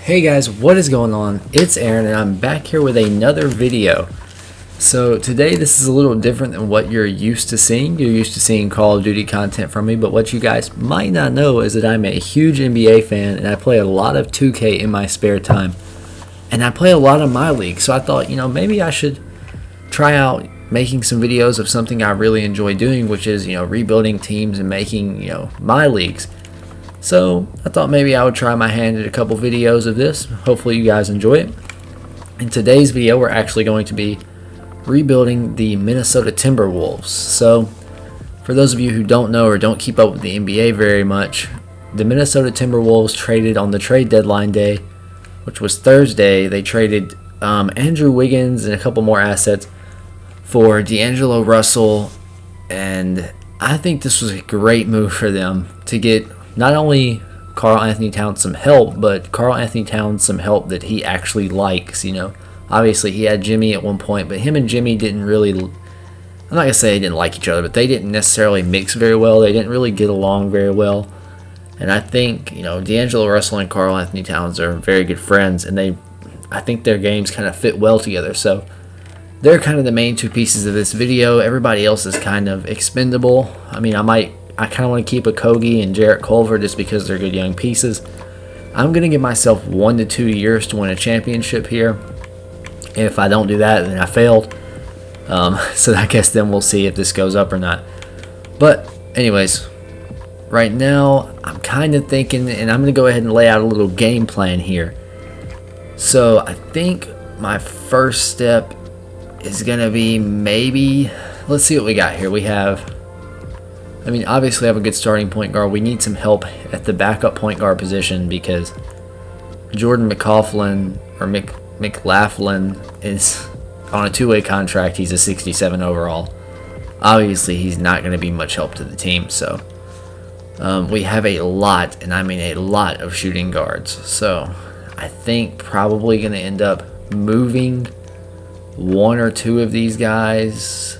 Hey guys, what is going on? It's Aaron and I'm back here with another video. So today this is a little different than what you're used to seeing. You're used to seeing Call of Duty content from me, but what you guys might not know is that I'm a huge NBA fan and I play a lot of 2K in my spare time. And I play a lot of my league, so I thought, maybe I should try out making some videos of something I really enjoy doing, which is, rebuilding teams and making, my leagues. So I thought maybe I would try my hand at a couple videos of this. Hopefully you guys enjoy it. In today's video, we're actually going to be rebuilding the Minnesota Timberwolves. So for those of you who don't know or don't keep up with the NBA very much, the Minnesota Timberwolves traded on the trade deadline day, which was Thursday. They traded Andrew Wiggins and a couple more assets for D'Angelo Russell, and I think this was a great move for them to get not only Karl Anthony Towns some help, but Karl Anthony Towns some help that he actually likes. Obviously he had Jimmy at one point, but him and Jimmy didn't really, I'm not going to say they didn't like each other, but they didn't necessarily mix very well. They didn't really get along very well. And I think, D'Angelo Russell and Karl Anthony Towns are very good friends, and I think their games kind of fit well together. So they're kind of the main two pieces of this video. Everybody else is kind of expendable. I kind of want to keep a Kogi and Jarrett Culver just because they're good young pieces. I'm going to give myself 1 to 2 years to win a championship here. If I don't do that, then I failed. So I guess then we'll see if this goes up or not. But anyways, right now I'm kind of thinking, and I'm going to go ahead and lay out a little game plan here. So I think my first step is going to be maybe, let's see what we got here. We have, obviously I have a good starting point guard. We need some help at the backup point guard position because Jordan McLaughlin is on a two-way contract. He's a 67 overall. Obviously, he's not going to be much help to the team. So we have a lot, and I mean a lot of shooting guards. So I think probably going to end up moving 1 or 2 of these guys.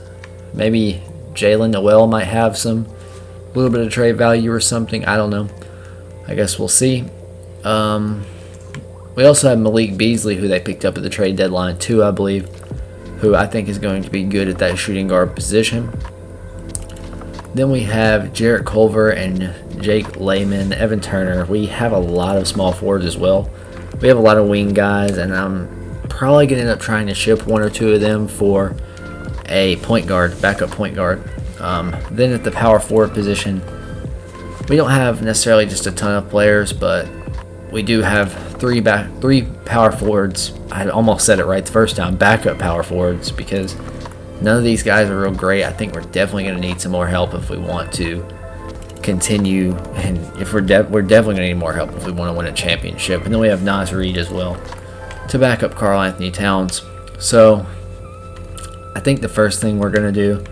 Maybe Jalen Noel might have some little bit of trade value or something. I don't know. I guess we'll see. We also have Malik Beasley, who they picked up at the trade deadline too, I believe, who I think is going to be good at that shooting guard position. Then we have Jarrett Culver and Jake Layman, Evan Turner. We have a lot of small forwards as well. We have a lot of wing guys, and I'm probably going to end up trying to ship 1 or 2 of them for a point guard, backup point guard. Then at the power forward position, we don't have necessarily just a ton of players, but we do have 3 power forwards. I almost said it right the first time, backup power forwards, because none of these guys are real great. I think we're definitely going to need some more help if we want to continue, and if we're definitely going to need more help if we want to win a championship. And then we have Nas Reed as well to back up Karl Anthony Towns. So I think the first thing we're going to do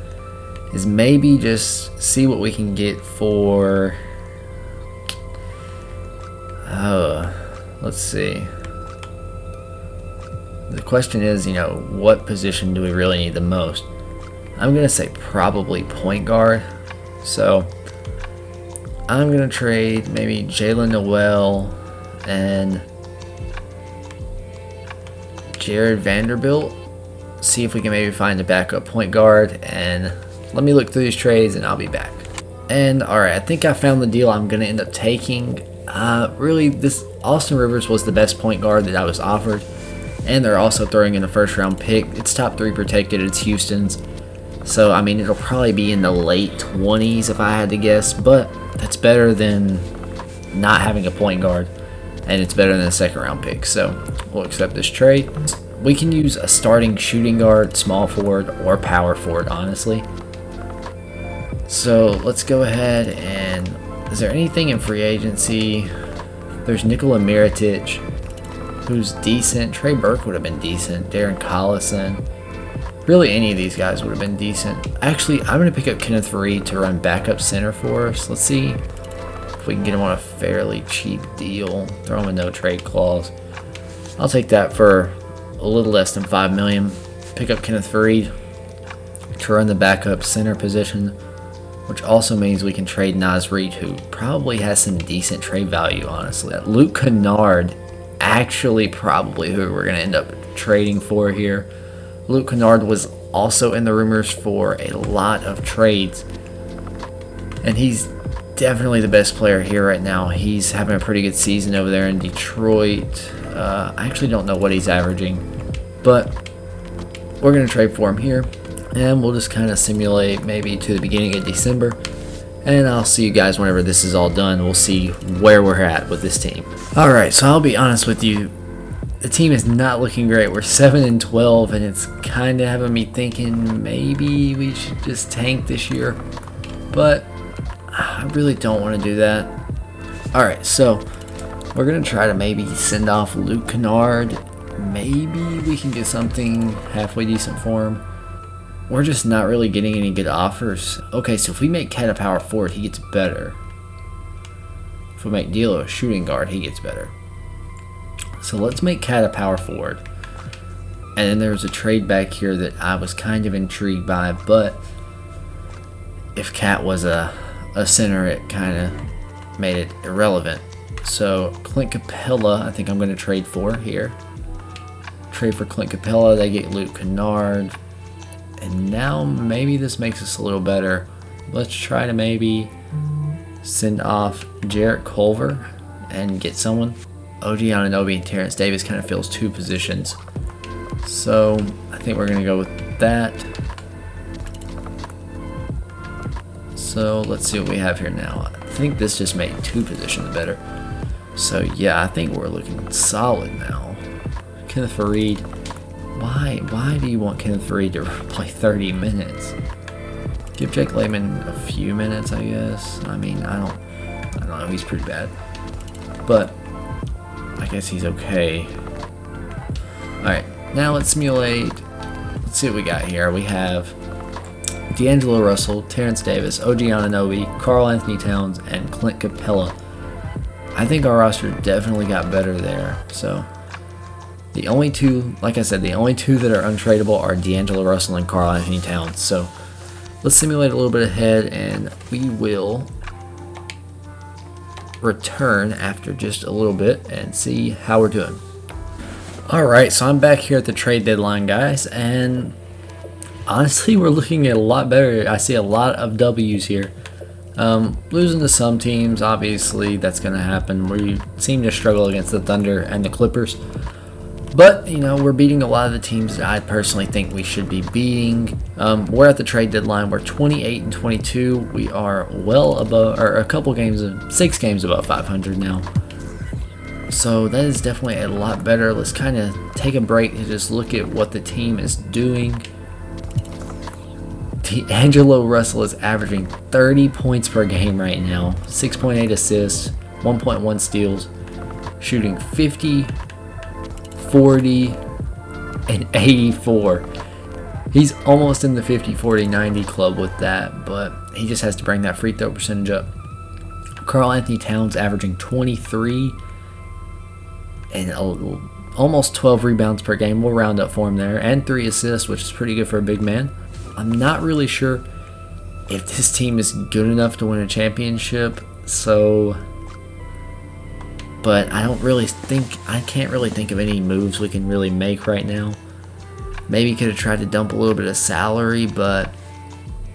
is maybe just see what we can get for, let's see. The question is, what position do we really need the most? I'm going to say probably point guard. So I'm going to trade maybe Jalen Noel and Jared Vanderbilt. See if we can maybe find a backup point guard, and let me look through these trades and I'll be back. And alright, I think I found the deal I'm going to end up taking. Really, this Austin Rivers was the best point guard that I was offered, and they're also throwing in a first round pick. It's top 3 protected. It's Houston's, so it'll probably be in the late 20s if I had to guess, but that's better than not having a point guard, and it's better than a second round pick. So we'll accept this trade. We can use a starting shooting guard, small forward, or power forward, honestly. So let's go ahead and, is there anything in free agency? There's Nikola Mirotic, who's decent. Trey Burke would have been decent. Darren Collison. Really, any of these guys would have been decent. Actually, I'm going to pick up Kenneth Reed to run backup center for us. Let's see if we can get him on a fairly cheap deal. Throw him a no trade clause. I'll take that for a little less than $5 million. Pick up Kenneth Reed to run the backup center position. which also means we can trade Naz Reid, who probably has some decent trade value, honestly. Luke Kennard, actually probably who we're going to end up trading for here. Luke Kennard was also in the rumors for a lot of trades, and he's definitely the best player here right now. He's having a pretty good season over there in Detroit. I actually don't know what he's averaging, but we're going to trade for him here, and we'll just kind of simulate maybe to the beginning of December, and I'll see you guys whenever this is all done. We'll see where we're at with this team. Alright, so I'll be honest with you, the team is not looking great. We're 7-12, and it's kind of having me thinking maybe we should just tank this year, but I really don't want to do that. Alright, so we're going to try to maybe send off Luke Kennard. Maybe we can get something halfway decent for him. We're just not really getting any good offers. Okay, so if we make Cat a power forward, he gets better. If we make D'Lo a shooting guard, he gets better. So let's make Cat a power forward. And then there's a trade back here that I was kind of intrigued by, but if Cat was a center, it kind of made it irrelevant. So Clint Capella, I think I'm going to trade for here. Trade for Clint Capella. They get Luke Kennard, and now maybe this makes us a little better. Let's try to maybe send off Jarrett Culver and get someone. OG Anunoby and Terrence Davis kind of fills two positions, so I think we're going to go with that. So let's see what we have here now. I think this just made two positions better. So yeah, I think we're looking solid now. Kenneth Faried. Why do you want Kenneth Faried to play 30 minutes? Give Jake Layman a few minutes, I guess. I mean, I don't know. He's pretty bad, but I guess he's okay. All right, now let's simulate. Let's see what we got here. We have D'Angelo Russell, Terrence Davis, OG Anunoby, Karl Anthony Towns, and Clint Capella. I think our roster definitely got better there. So the only two, like I said, the only two that are untradeable are D'Angelo Russell and Karl Anthony Towns. So let's simulate a little bit ahead, and we will return after just a little bit and see how we're doing. Alright, so I'm back here at the trade deadline, guys, and honestly, we're looking at a lot better. I see a lot of W's here. Losing to some teams, obviously, that's going to happen. We seem to struggle against the Thunder and the Clippers. But, you know, we're beating a lot of the teams that I personally think we should be beating. We're at the trade deadline. We're 28-22. We are well above, or a couple games, 6 games above 500 now. So that is definitely a lot better. Let's kind of take a break and just look at what the team is doing. D'Angelo Russell is averaging 30 points per game right now, 6.8 assists, 1.1 steals, shooting 50, 40, and 84. He's almost in the 50, 40, 90 club with that, but he just has to bring that free throw percentage up. Karl Anthony Towns averaging 23 and almost 12 rebounds per game. We'll round up for him there, and 3 assists, which is pretty good for a big man. I'm not really sure if this team is good enough to win a championship, but I can't really think of any moves we can really make right now. Maybe could have tried to dump a little bit of salary, but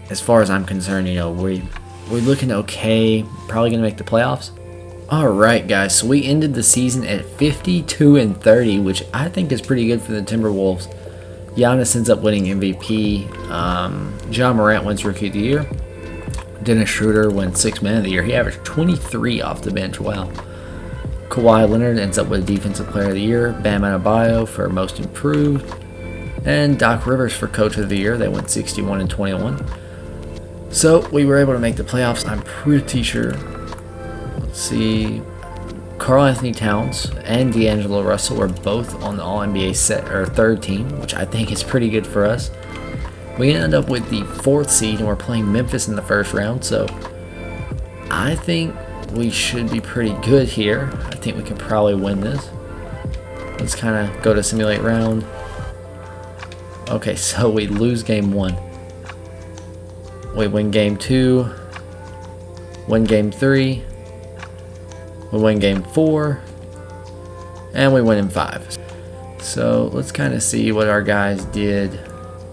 as far as I'm concerned, you know, we're looking okay. Probably gonna make the playoffs. Alright guys, so we ended the season at 52-30, which I think is pretty good for the Timberwolves. Giannis ends up winning MVP. John Morant wins Rookie of the Year. Dennis Schroeder wins 6th Man of the Year. He averaged 23 off the bench. Wow. Kawhi Leonard ends up with Defensive Player of the Year. Bam Adebayo for Most Improved. And Doc Rivers for Coach of the Year. They went 61-21. So we were able to make the playoffs. I'm pretty sure. Let's see. Karl Anthony Towns and D'Angelo Russell were both on the All-NBA third team, which I think is pretty good for us. We ended up with the 4th seed, and we're playing Memphis in the first round, so I think we should be pretty good here. I think we can probably win this. Let's kind of go to simulate round. Okay, so we lose game 1. We win game 2. win game 3, we win game 4, and we win in 5. So let's kind of see what our guys did.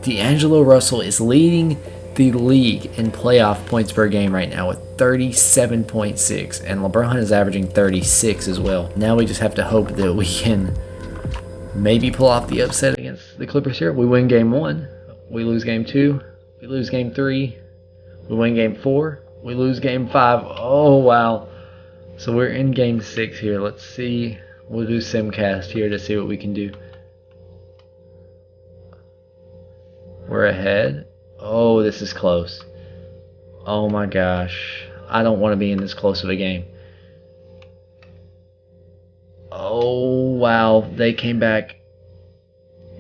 D'Angelo Russell is leading the league in playoff points per game right now with 37.6, and LeBron is averaging 36 as well. Now we just have to hope that we can maybe pull off the upset against the Clippers here. We win game 1, we lose game 2, we lose game 3, we win game 4, we lose game 5. Oh wow. So we're in game 6 here. Let's see. We'll do Simcast here to see what we can do. We're ahead. Oh, this is close. Oh my gosh. I don't want to be in this close of a game. Oh wow. They came back.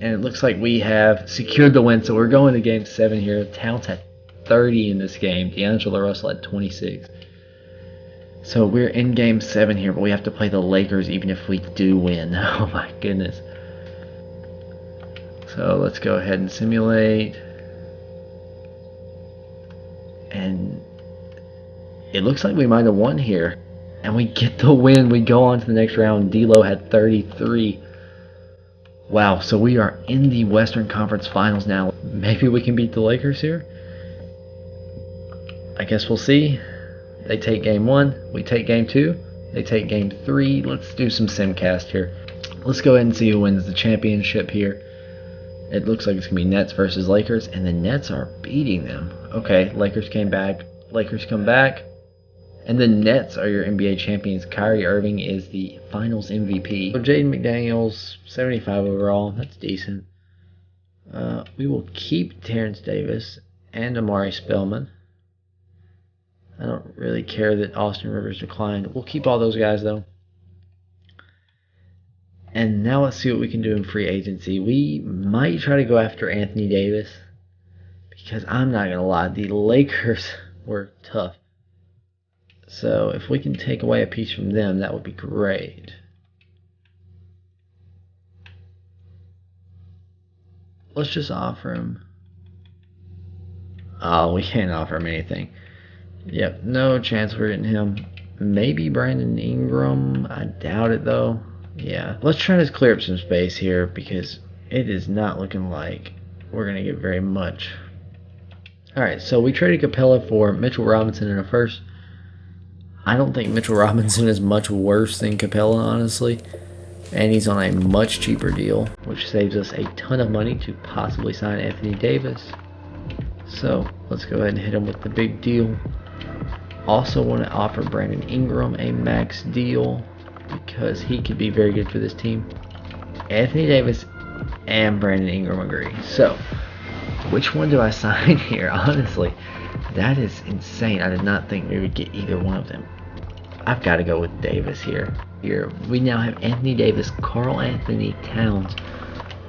And it looks like we have secured the win. So we're going to game 7 here. Towns had 30 in this game. D'Angelo Russell had 26. So we're in game 7 here, but we have to play the Lakers even if we do win. Oh my goodness. So let's go ahead and simulate. And it looks like we might have won here. And we get the win. We go on to the next round. D'Lo had 33. Wow, so we are in the Western Conference Finals now. Maybe we can beat the Lakers here? I guess we'll see. They take game 1, we take game 2, they take game 3. Let's do some Simcast here. Let's go ahead and see who wins the championship here. It looks like it's going to be Nets versus Lakers, and the Nets are beating them. Okay, Lakers came back, Lakers come back, and the Nets are your NBA champions. Kyrie Irving is the finals MVP. So Jaden McDaniels, 75 overall, that's decent. We will keep Terrence Davis and Amari Spellman. I don't really care that Austin Rivers declined. We'll keep all those guys, though. And now let's see what we can do in free agency. We might try to go after Anthony Davis, because I'm not going to lie, the Lakers were tough. So if we can take away a piece from them, that would be great. Let's just offer him. Oh, we can't offer him anything. Yep, no chance we're getting him. Maybe Brandon Ingram. I doubt it, though. Yeah, let's try to clear up some space here, because it is not looking like we're going to get very much. Alright, so we traded Capella for Mitchell Robinson in a first. I don't think Mitchell Robinson is much worse than Capella, honestly. And he's on a much cheaper deal, which saves us a ton of money to possibly sign Anthony Davis. So let's go ahead and hit him with the big deal. Also want to offer Brandon Ingram a max deal, because he could be very good for this team. Anthony Davis and Brandon Ingram agree. So which one do I sign here? Honestly, that is insane. I did not think we would get either one of them. I've got to go with Davis here. Here we now have Anthony Davis, Karl Anthony Towns.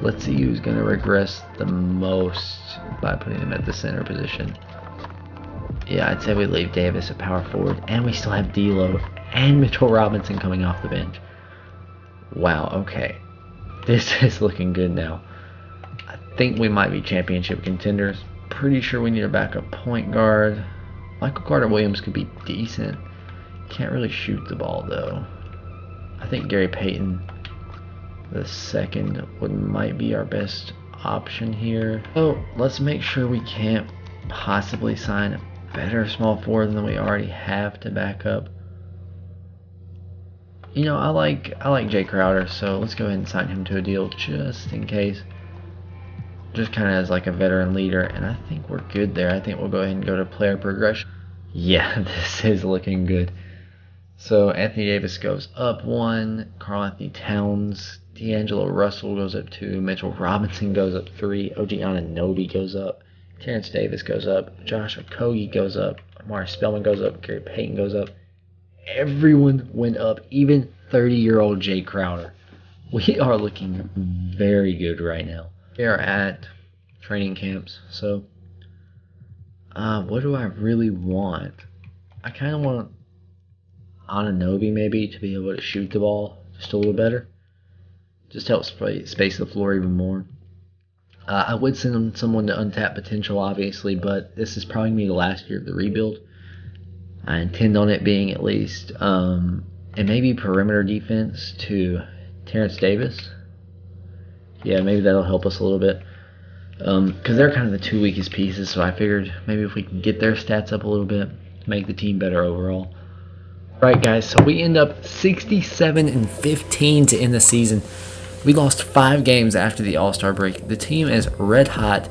Let's see who's going to regress the most by putting him at the center position. Yeah, I'd say we leave Davis at power forward, and we still have D'Lo and Mitchell Robinson coming off the bench. Wow, okay. This is looking good now. I think we might be championship contenders. Pretty sure we need a backup point guard. Michael Carter-Williams could be decent. Can't really shoot the ball, though. I think Gary Payton the second might be our best option here. So let's make sure we can't possibly sign a better small forward than we already have to back up. You know, I like Jay Crowder, so let's go ahead and sign him to a deal just in case. Just kind of as like a veteran leader, and I think we're good there. I think we'll go ahead and go to player progression. Yeah, this is looking good. So Anthony Davis goes up 1, Karl Anthony Towns, D'Angelo Russell goes up 2, Mitchell Robinson goes up 3, OG Anunoby goes up, Terrence Davis goes up, Josh Okogie goes up, Amari Spellman goes up, Gary Payton goes up. Everyone went up, even 30-year-old Jay Crowder. We are looking very good right now. We are at training camps, so what do I really want? I kind of want Anunoby maybe to be able to shoot the ball just a little better. Just help space the floor even more. I would send them someone to untap potential, obviously, but this is probably going to be the last year of the rebuild. I intend on it being at least, and maybe perimeter defense to Terrence Davis. Yeah, maybe that'll help us a little bit. Because they're kind of the two weakest pieces, so I figured maybe if we can get their stats up a little bit, make the team better overall. Right, guys, so we end up 67-15 to end the season. We lost 5 games after the All-Star break. The team is red hot.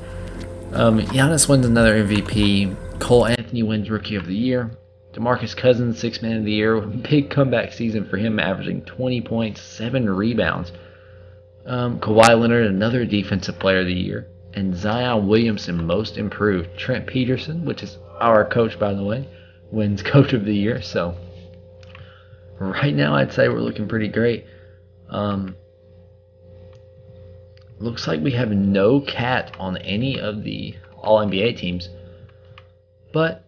Giannis wins another MVP. Cole Anthony wins Rookie of the Year. DeMarcus Cousins, 6th Man of the Year. Big comeback season for him, averaging 20 points, 7 rebounds. Kawhi Leonard, another Defensive Player of the Year. And Zion Williamson, Most Improved. Trent Peterson, which is our coach, by the way, wins Coach of the Year. So right now, I'd say we're looking pretty great. Looks like we have no cat on any of the All-NBA teams. But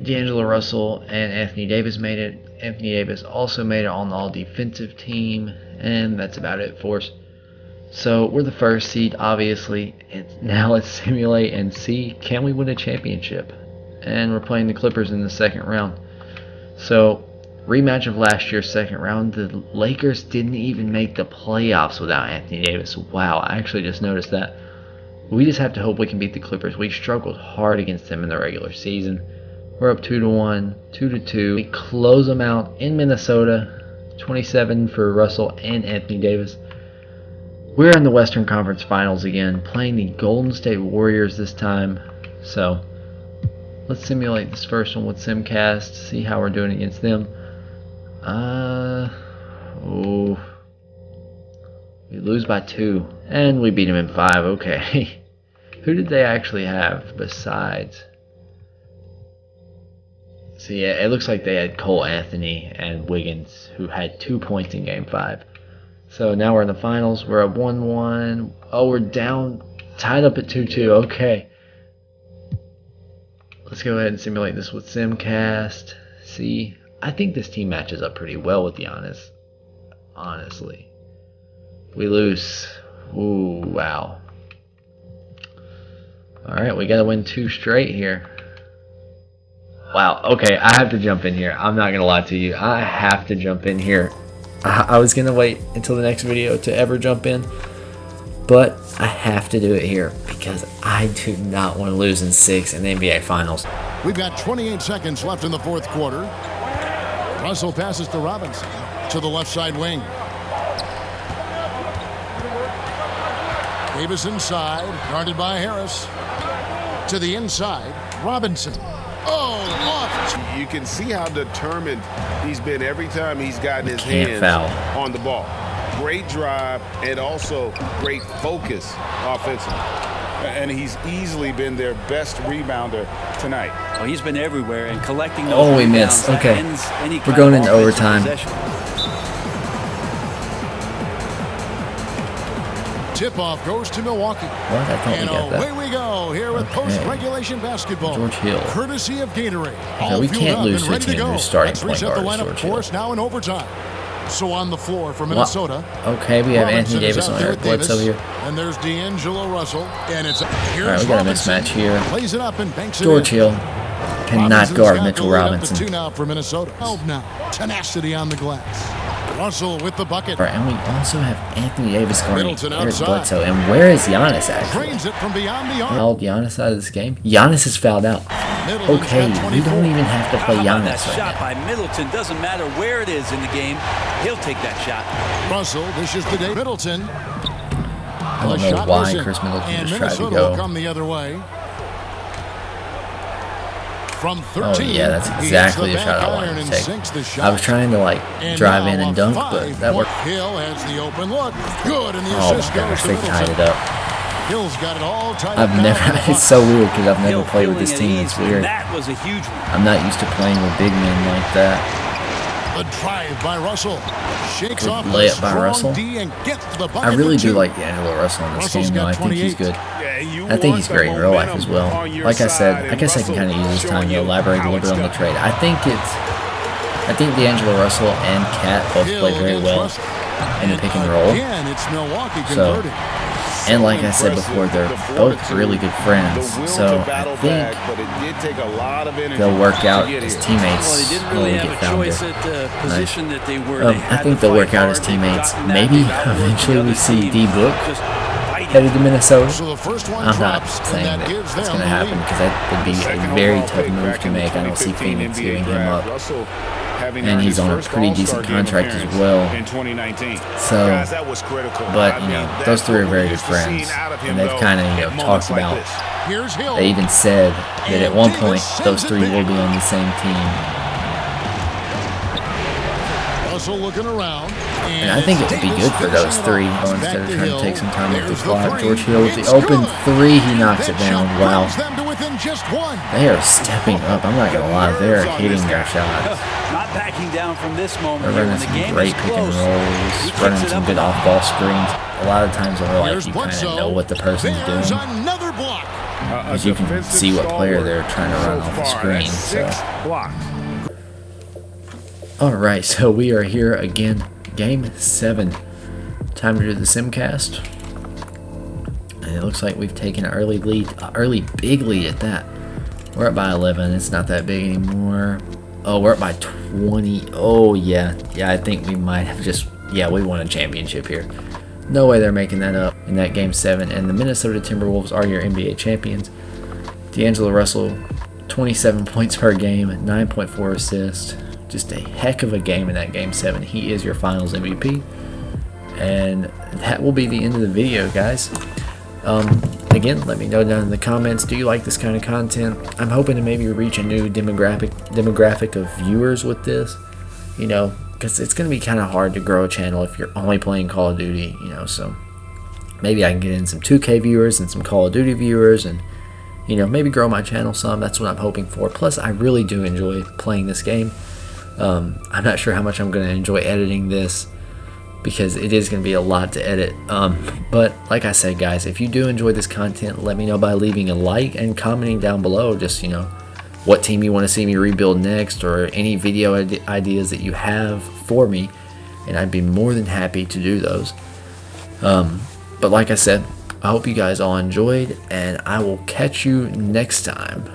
D'Angelo Russell and Anthony Davis made it. Anthony Davis also made it on the All-Defensive team. And that's about it for us. So we're the first seed, obviously. Now let's simulate and see, can we win a championship? And we're playing the Clippers in the second round. So rematch of last year's second round. The Lakers didn't even make the playoffs without Anthony Davis. Wow, I actually just noticed that. We just have to hope we can beat the Clippers. We struggled hard against them in the regular season. We're up 2-1, 2-2. We close them out in Minnesota. 27 for Russell and Anthony Davis. We're in the Western Conference Finals again, playing the Golden State Warriors this time. So let's simulate this first one with Simcast, see how we're doing against them. We lose by 2, and we beat them in 5. Okay. Who did they actually have besides? So yeah, it looks like they had Cole Anthony and Wiggins, who had 2 points in Game 5. So now we're in the finals. We're up 1-1. Oh, we're down, tied up at 2-2. Okay. Let's go ahead and simulate this with Simcast. See, I think this team matches up pretty well with Giannis. Honestly. We lose. Ooh, wow. Alright, we gotta win 2 straight here. Wow, okay, I have to jump in here. I'm not gonna lie to you. I have to jump in here. I was going to wait until the next video to ever jump in, but I have to do it here because I do not want to lose in 6 in the NBA Finals. We've got 28 seconds left in the fourth quarter. Russell passes to Robinson to the left side wing. Davis inside, guarded by Harris. To the inside, Robinson. Oh, off. You can see how determined he's been every time he's gotten his hands on the ball. Great drive and also great focus offensively. And he's easily been their best rebounder tonight. Well, he's been everywhere and collecting those. Oh, we missed. Okay. We're going into overtime. Tip-off goes to Milwaukee. What? I thought we got that. Away we go here with post-regulation basketball. George Hill. Courtesy of Gatorade. Okay, we can't lose to a team who's starting point guard. Lineup for us now in overtime. So on the floor for Minnesota. Okay, we have Anthony Davis on Eric Bledsoe here. And there's D'Angelo Russell. And it's here's all right, we got a mismatch here. Plays it up and banks George Hill cannot guard Mitchell Robinson. 2 now for Minnesota. 12 now. Tenacity on the glass. Russell with the bucket. Right, and we also have Anthony Davis guarding Eric Bledsoe. And where is Giannis actually? It from beyond the arc. Fouled Giannis out of this game. Giannis is fouled out. Okay, we don't even have to play Giannis that right shot now. by Middleton. Doesn't matter where it is in the game. He'll take that shot. Russell, this is the day. Middleton. I don't know why Chris Middleton just tried to go. Will come the other way. From 13, oh yeah, that's exactly the shot I wanted to take. I was trying to like drive in and dunk, but that worked. Hill has the open look. Good, and the Oh my gosh, they tied it up. Hill's got it all tied I've never. It's so weird because I've never played with this team. It's weird. That was a huge one. I'm not used to playing with big men like that. The drive by Russell. Shakes Good off layup by Russell. D and gets the bucket. I really do like D'Angelo Russell in this game, though. I think he's good. I think he's great in real life as well. Like I said, I guess I can kind of use this time to elaborate a little bit on the trade. I think D'Angelo Russell and Cat both play very well in the pick and roll. Again, it's Milwaukee converting. And like I said before, they're both really good friends. So I think they'll work out as teammates. Well, they didn't really have a choice at the position that they were. I think they'll work out as teammates. Maybe eventually we see D-Book headed to Minnesota. I'm not saying that it's going to happen because that would be a very tough move to make. I don't see Phoenix giving him up. And he's on a pretty decent contract as well. So, but, you know, those three are very good friends. And they've kind of, you know, talked about, they even said that at one point those three will be on the same team. Looking around, and I think it would be good for those three instead of trying to take some time with the clock. George Hill with the open three, he knocks it down. Wow. They are stepping up. I'm not going to lie. They're hitting their shots. Not backing down from this moment. They're running some great pick and rolls, running some good off-ball screens. A lot of times in real life, you kind of know what the person's doing. Because you can see what player they're trying to run off the screen. So. Alright, so we are here again, Game 7. Time to do the Simcast. And it looks like we've taken an early lead, early big lead at that. We're up by 11, it's not that big anymore. Oh, we're up by 20. Oh, yeah, I think we might have just, we won a championship here. No way they're making that up in that Game 7. And the Minnesota Timberwolves are your NBA champions. D'Angelo Russell, 27 points per game, 9.4 assists. Just a heck of a game in that Game 7. He is your Finals MVP. And that will be the end of the video, guys. Again, let me know down in the comments, do you like this kind of content? I'm hoping to maybe reach a new demographic of viewers with this. You know, because it's going to be kind of hard to grow a channel if you're only playing Call of Duty, you know. So maybe I can get in some 2K viewers and some Call of Duty viewers and, you know, maybe grow my channel some. That's what I'm hoping for. Plus, I really do enjoy playing this game. I'm not sure how much I'm going to enjoy editing this because it is going to be a lot to edit. But like I said, guys, if you do enjoy this content, let me know by leaving a like and commenting down below. Just, you know, what team you want to see me rebuild next or any video ideas that you have for me. And I'd be more than happy to do those. But like I said, I hope you guys all enjoyed and I will catch you next time.